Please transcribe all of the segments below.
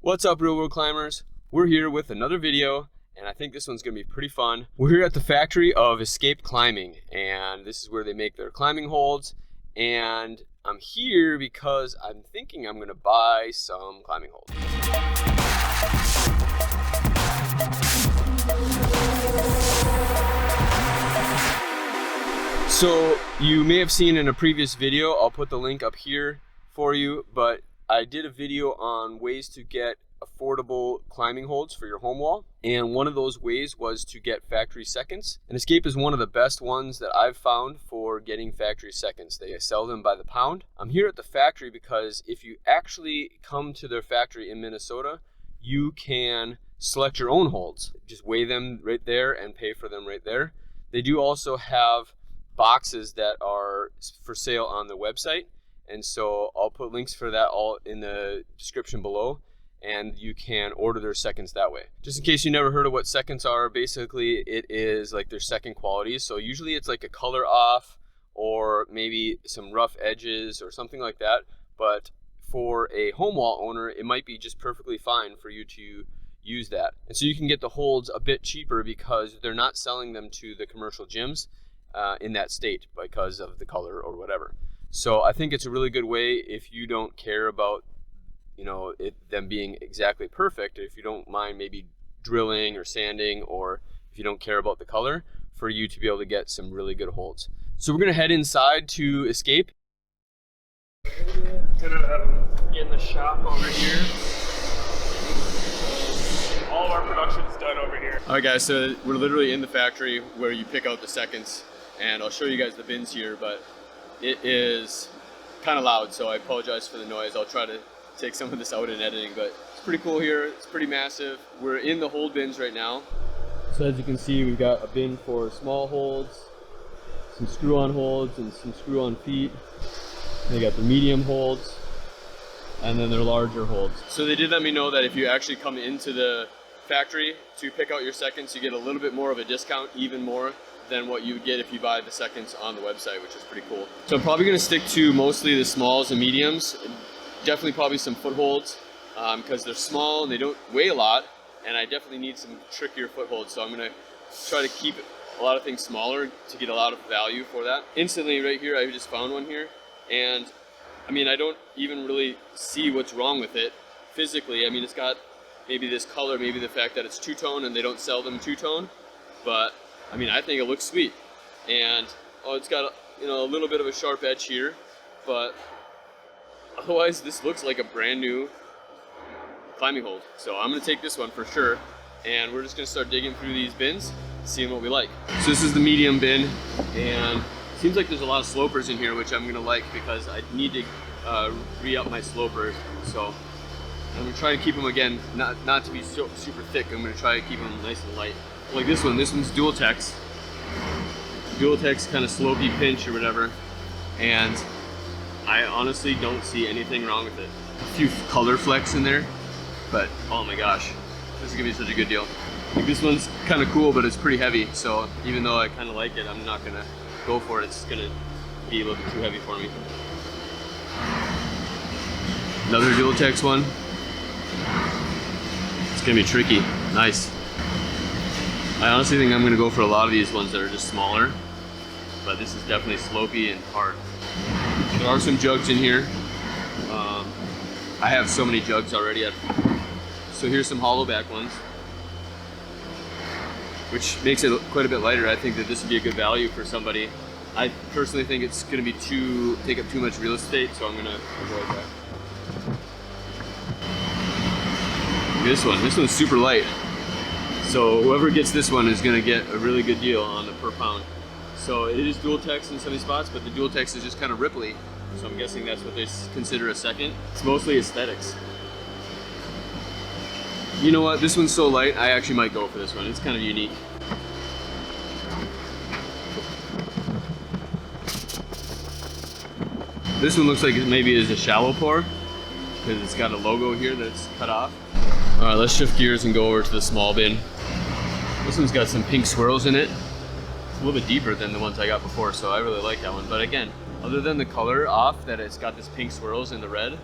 What's up, real world climbers? We're here with another video, and I think this one's gonna be pretty fun. We're here at the factory of ESCAPE Climbing, and this is where they make their climbing holds. And I'm here because I'm thinking I'm gonna buy some climbing holds. So you may have seen in a previous video, I'll put the link up here for you, but I did a video on ways to get affordable climbing holds for your home wall, and one of those ways was to get factory seconds. And ESCAPE is one of the best ones that I've found for getting factory seconds. They sell them by the pound. I'm here at the factory because if you actually come to their factory in Minnesota, you can select your own holds. Just weigh them right there and pay for them right there. They do also have boxes that are for sale on the website, and so I'll put links for that all in the description below, and you can order their seconds that way. Just in case you never heard of what seconds are, basically it is like their second qualities. So usually it's like a color off or maybe some rough edges or something like that, but for a home wall owner it might be just perfectly fine for you to use that. And so you can get the holds a bit cheaper because they're not selling them to the commercial gyms in that state because of the color or whatever. So I think it's a really good way if you don't care about, you know, them being exactly perfect, if you don't mind maybe drilling or sanding, or if you don't care about the color, for you to be able to get some really good holds. So we're gonna head inside to ESCAPE. Gonna in the shop over here. All of our production's done over here. All right guys, so we're literally in the factory where you pick out the seconds, and I'll show you guys the bins here, but it is kind of loud, so I apologize for the noise. I'll try to take some of this out in editing, but it's pretty cool here. It's pretty massive. We're in the hold bins right now. So as you can see, we've got a bin for small holds, some screw-on holds, and some screw-on feet. They got the medium holds, and then their larger holds. So they did let me know that if you actually come into the factory to pick out your seconds, you get a little bit more of a discount, even more than what you would get if you buy the seconds on the website, which is pretty cool. So I'm probably gonna stick to mostly the smalls and mediums. Definitely probably some footholds because they're small and they don't weigh a lot, and I definitely need some trickier footholds. So I'm gonna try to keep a lot of things smaller to get a lot of value for that. Instantly right here, I just found one here, and I mean, I don't even really see what's wrong with it physically. I mean, it's got maybe this color, maybe the fact that it's two-tone and they don't sell them two-tone, but I mean, I think it looks sweet. And it's got a little bit of a sharp edge here, but otherwise this looks like a brand new climbing hold. So I'm gonna take this one for sure, and we're just gonna start digging through these bins, seeing what we like. So this is the medium bin, and it seems like there's a lot of slopers in here, which I'm gonna like because I need to re-up my slopers. So I'm gonna try to keep them, again, not to be super thick. I'm gonna try to keep them nice and light. Like this one's dual tex kind of slopey pinch or whatever, and I honestly don't see anything wrong with it. A few color flecks in there, but oh my gosh, this is gonna be such a good deal. Like this one's kind of cool, but it's pretty heavy, so even though I kind of like it, I'm not gonna go for it. It's gonna be a little bit too heavy for me. Another dual tex one. It's gonna be tricky. Nice. I honestly think I'm gonna go for a lot of these ones that are just smaller, but this is definitely slopey and hard. There are some jugs in here. I have so many jugs already. So here's some hollow back ones, which makes it quite a bit lighter. I think that this would be a good value for somebody. I personally think it's gonna be take up too much real estate, so I'm gonna avoid that. This one's super light. So whoever gets this one is gonna get a really good deal on the per pound. So it is dual tex in some spots, but the dual tex is just kind of ripply. So I'm guessing that's what they consider a second. It's mostly aesthetics. You know what, this one's so light, I actually might go for this one. It's kind of unique. This one looks like it maybe is a shallow pour because it's got a logo here that's cut off. All right, let's shift gears and go over to the small bin. This one's got some pink swirls in it. It's a little bit deeper than the ones I got before, so I really like that one. But again, other than the color off, that it's got this pink swirls in the red,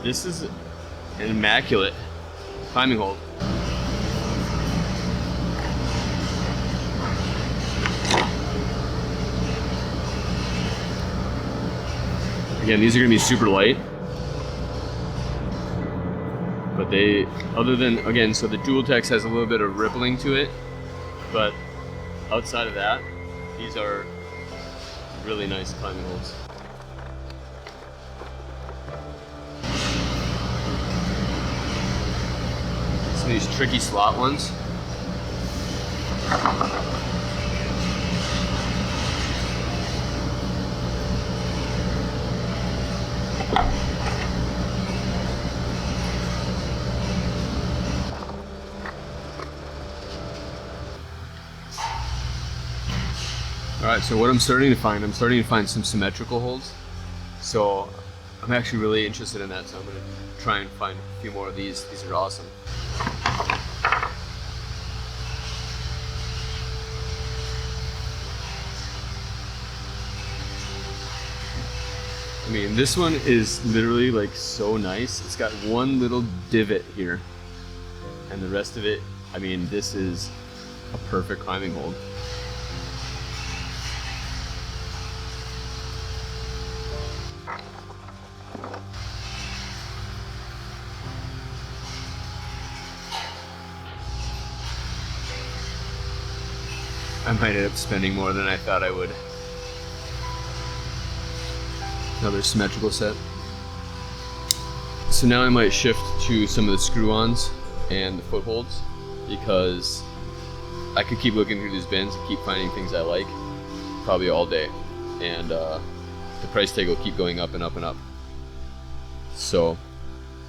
this is an immaculate climbing hold. Again, these are gonna be super light, but they, other than, again, so the Dual Tex has a little bit of rippling to it, but outside of that, these are really nice climbing holds. Some of these tricky slot ones. Alright, so what I'm starting to find some symmetrical holds. So I'm actually really interested in that, so I'm going to try and find a few more of these. These are awesome. I mean, this one is literally like so nice. It's got one little divot here, and the rest of it, I mean, this is a perfect climbing hold. I might end up spending more than I thought I would. Another symmetrical set. So now I might shift to some of the screw-ons and the footholds, because I could keep looking through these bins and keep finding things I like probably all day, and the price tag will keep going up and up and up. So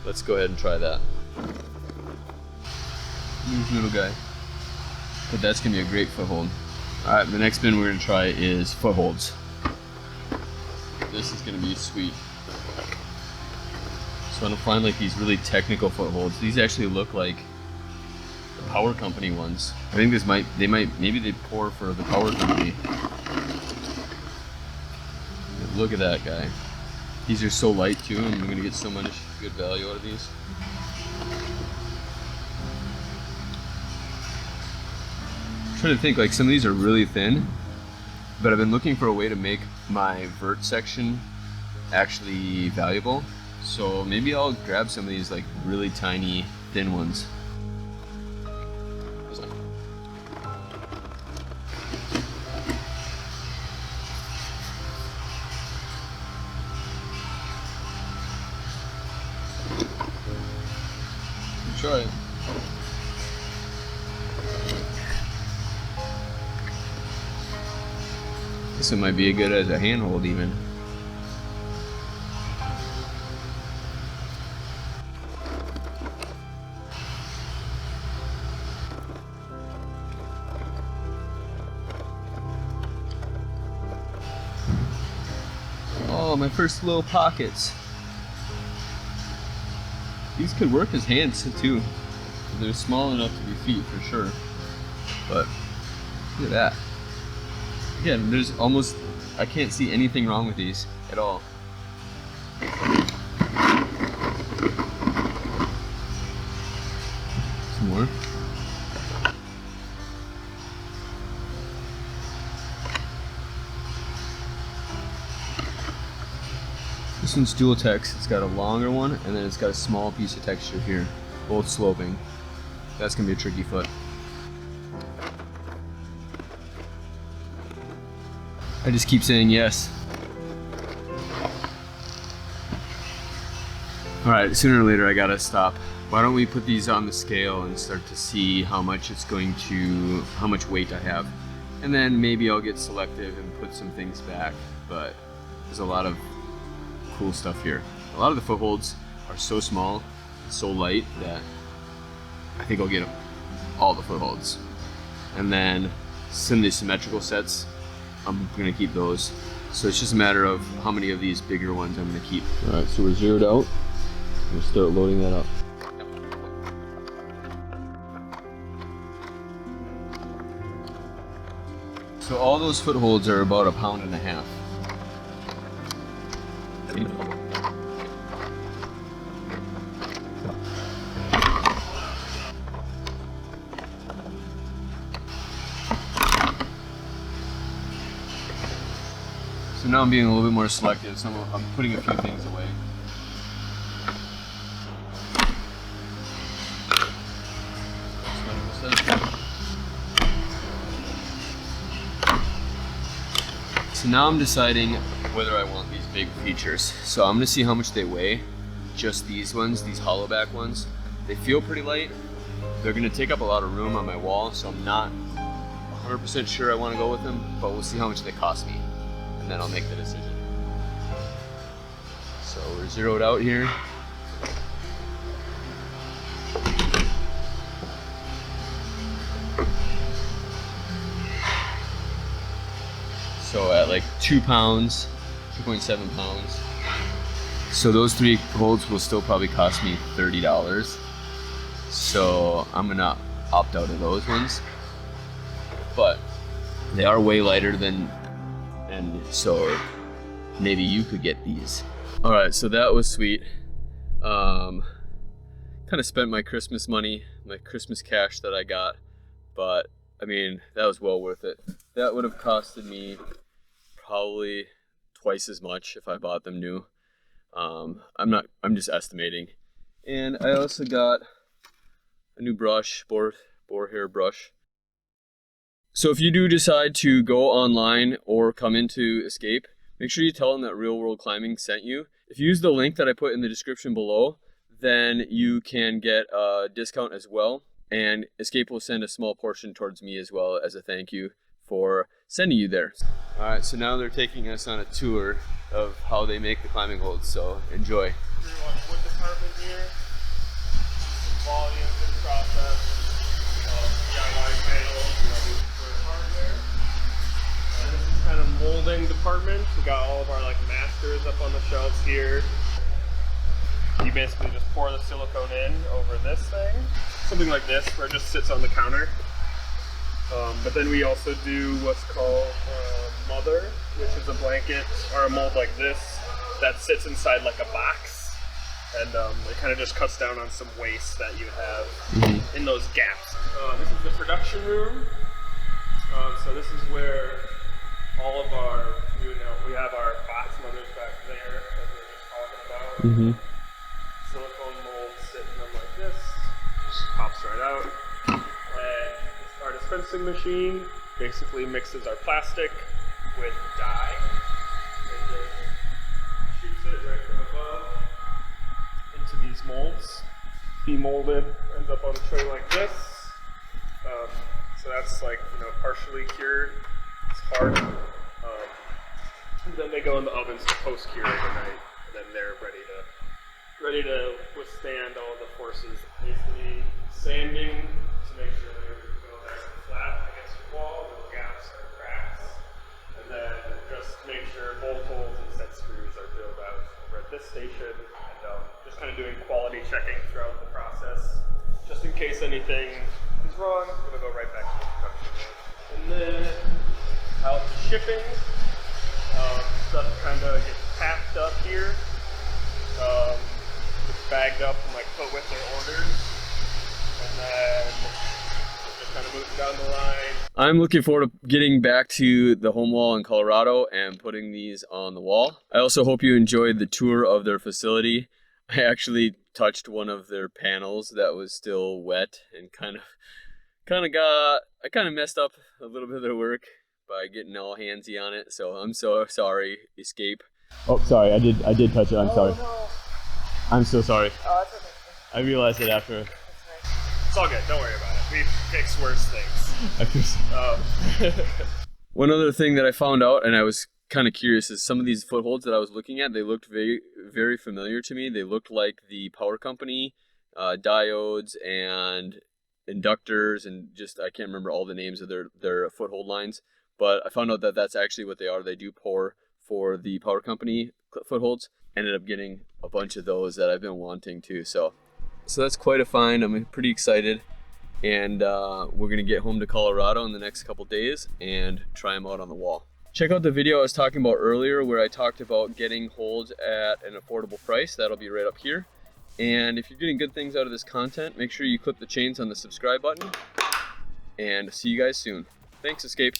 let's go ahead and try that. Here's little guy, but that's gonna be a great foothold. All right, the next bin we're gonna try is footholds. This is gonna be sweet. So I'm gonna find like these really technical footholds. These actually look like the Power Company ones. I think maybe they pour for the Power Company. Look at that guy. These are so light too, and I'm gonna get so much good value out of these. I'm trying to think, like some of these are really thin, but I've been looking for a way to make my vert section actually valuable. So maybe I'll grab some of these like really tiny thin ones. Try it. This one might be as good as a handhold even. Oh, my first little pockets. These could work as hands too. They're small enough to be feet for sure. But look at that. Again, there's almost, I can't see anything wrong with these at all. Some more. This one's Dual Tex. It's got a longer one, and then it's got a small piece of texture here, both sloping. That's gonna be a tricky foot. I just keep saying yes. All right, sooner or later I gotta stop. Why don't we put these on the scale and start to see how much weight I have. And then maybe I'll get selective and put some things back, but there's a lot of cool stuff here. A lot of the footholds are so small, so light, that I think I'll get all the footholds. And then some of these symmetrical sets, I'm gonna keep those. So it's just a matter of how many of these bigger ones I'm gonna keep. All right, so we're zeroed out. We'll start loading that up. So all those footholds are about 1.5 pounds. now I'm being a little bit more selective, so I'm putting a few things away. So now I'm deciding whether I want these big features. So I'm gonna see how much they weigh. Just these ones, these hollow back ones. They feel pretty light. They're gonna take up a lot of room on my wall, so I'm not 100% sure I wanna go with them, but we'll see how much they cost me, and then I'll make the decision. So we're zeroed out here. So at like 2 pounds, 2.7 pounds. So those 3 holds will still probably cost me $30. So I'm gonna opt out of those ones. But they are way lighter than, and so maybe you could get these. All right, so that was sweet. Kind of spent my Christmas money, my Christmas cash that I got, but I mean, that was well worth it. That would have costed me probably twice as much if I bought them new. I'm just estimating. And I also got a new brush, boar hair brush. So if you do decide to go online or come into ESCAPE, make sure you tell them that Real World Climbing sent you. If you use the link that I put in the description below, then you can get a discount as well. And ESCAPE will send a small portion towards me as well as a thank you for sending you there. All right, so now they're taking us on a tour of how they make the climbing holds, so enjoy. Wood department here. Some volumes in process. DIY panels, for hardware. And this is kind of molding department. We got all of our like masters up on the shelves here. You basically just pour the silicone in over this thing. Something like this, where it just sits on the counter. But then we also do what's called mother, which is a blanket or a mold like this that sits inside like a box, and it kind of just cuts down on some waste that you have in those gaps. This is the production room. So this is where all of our, we have our box mothers back there that we were just talking about. Silicone molds sit in them like this, just pops right out. And our dispensing machine basically mixes our plastic with dye and just shoots it right from above into these molds. Be molded, ends up on a tray like this. So that's like, partially cured. It's hard. And then they go in the ovens to post-cure overnight, and then they're ready to withstand all the forces. Basically sanding to make sure they're nice and flat against your wall, no gaps or cracks. And then just make sure bolt holes and set screws are drilled out over at this station. And just kind of doing quality checking throughout the process. Just in case anything is wrong, I'm going to go right back to the production mode. And then out to shipping. Stuff kind of gets packed up here. Gets bagged up and put with their orders. And then just kind of moving down the line. I'm looking forward to getting back to the home wall in Colorado and putting these on the wall. I also hope you enjoyed the tour of their facility. I actually touched one of their panels that was still wet and I kind of messed up a little bit of their work by getting all handsy on it. So I'm so sorry, ESCAPE. Oh, sorry, I did touch it. I'm sorry. No. I'm so sorry. Oh, that's okay. I realized it after. That's nice. It's all good. Don't worry about it. We fix worse things. One other thing that I found out, and I was kind of curious, is some of these footholds that I was looking at, they looked very, very familiar to me. They looked like the power company diodes and inductors, and just I can't remember all the names of their foothold lines. But I found out that that's actually what they are. They do pour for the power company footholds. Ended up getting a bunch of those that I've been wanting to. So that's quite a find. I'm pretty excited. And we're gonna get home to Colorado in the next couple days and try them out on the wall. Check out the video I was talking about earlier where I talked about getting holds at an affordable price. That'll be right up here. And if you're getting good things out of this content, make sure you click the chains on the subscribe button. And see you guys soon. Thanks, ESCAPE.